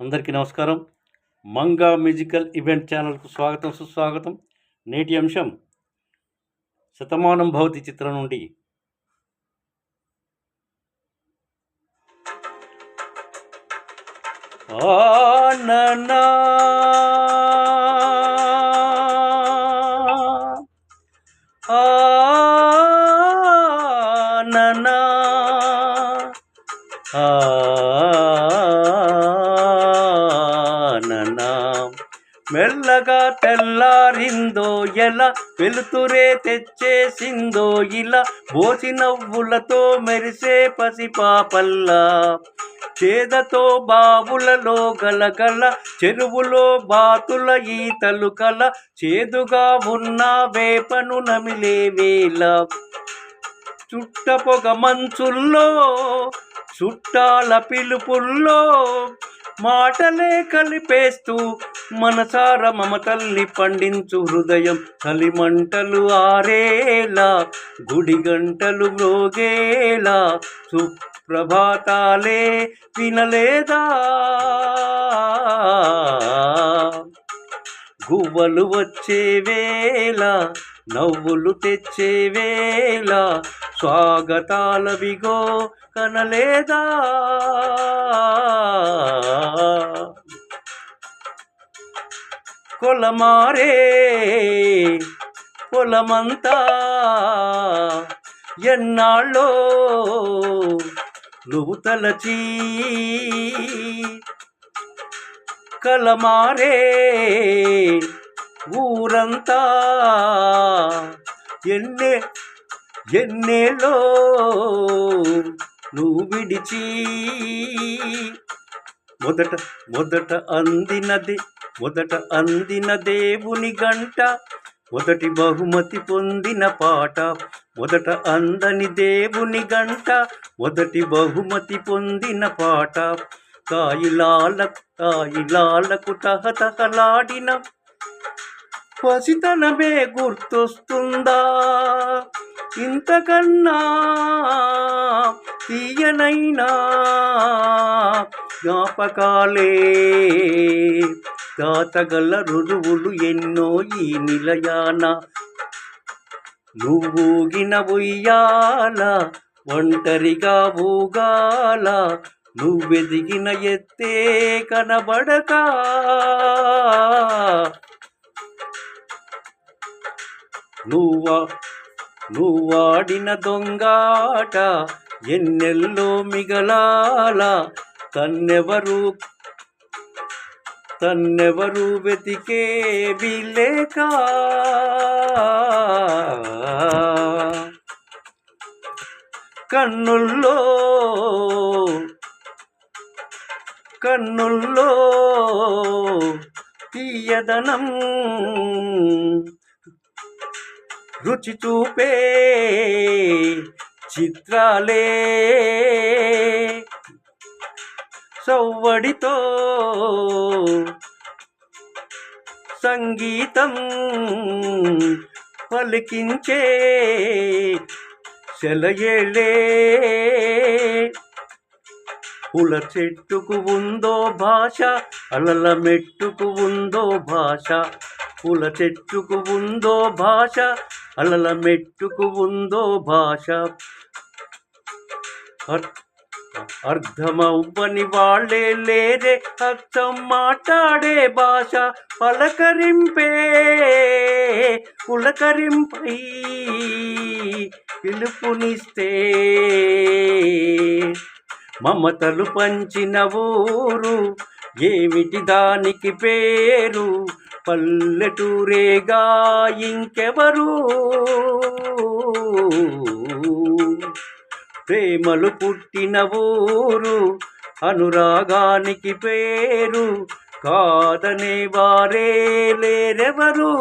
అందరికీ నమస్కారం. Manga musical event ఛానల్కు స్వాగతం, సుస్వాగతం. నేటి అంశం శతమానం భవతి చిత్రం నుండి ఆననా ఆననా ఆననా మెల్లగా తెల్లారిందో ఎలా, వెలుతురే తెచ్చేసిందో ఇలా, బోసి నవ్వులతో మెరిసే పసిపాపల్లా, చేదతో బావులలో గలగల, చెరువులో బాతుల ఈతలు కల, చేదుగా ఉన్న వేపను నమిలే వేళ, చుట్టపొగ మంచుల్లో చుట్టాల పిలుపుల్లో మాటలే కలిపేస్తూ మనసార మమతల్ని పండించు హృదయం, కలిమంటలు ఆరేలా, గుడి గంటలు మ్రోగేలా, సుప్రభాతాలే వినలేదా, గువ్వలు వచ్చే వేళ, నవ్వులు తెచ్చే వేళ, స్వాగతాలవిగో కనలేదా, కొలమారే పొలమంతా ఎన్నాళ్ళో నువ్వు తలచి, కలమారే ఊరంతా ఎన్నేళ్ళో నువ్వు విడిచి, మొదట అందిన దేవుని గంట, మొదటి బహుమతి పొందిన పాట, మొదట అందని దేవుని గంట, మొదటి బహుమతి పొందిన పాట, తాయిలాలకు తహతహలాడిన పసితనమే గుర్తొస్తుందా, ఇంతకన్నా తీయనైనా జ్ఞాపకాలే దాతగల రుజువులు ఎన్నో ఈ నిలయాన, నువ్వూగిన ఉయ్యాల ఒంటరిగా ఊగాల, నువ్వెదిగిన ఎత్తే కనబడక, నువ్వాడిన దొంగాట ఎన్నెల్లో మిగలాల, తన్నెవరు వెతికే వీలేక, కన్నుల్లో తీయదనం రుచి చూపే చిత్రాలే, సవ్వడితో సంగీతం పలికించే సెలయేళ్ళే, పుల చెట్టుకు ఉందో భాష, అలల మెట్టుకు ఉందో భాష, పుల చెట్టుకు ఉందో భాష, అలల మెట్టుకు ఉందో భాష, అర్థమవ్వని వాళ్ళే లేరే అర్థం మాట్లాడే భాష, పులకరింపై పిలుపునిస్తే, మమతలు పంచిన ఊరు ఏమిటి దానికి పేరు, పల్లెటూరేగా ఇంకెవరు, ప్రేమలు పుట్టిన ఊరు అనురాగానికి పేరు, కాదనే వారే లేరెవరు.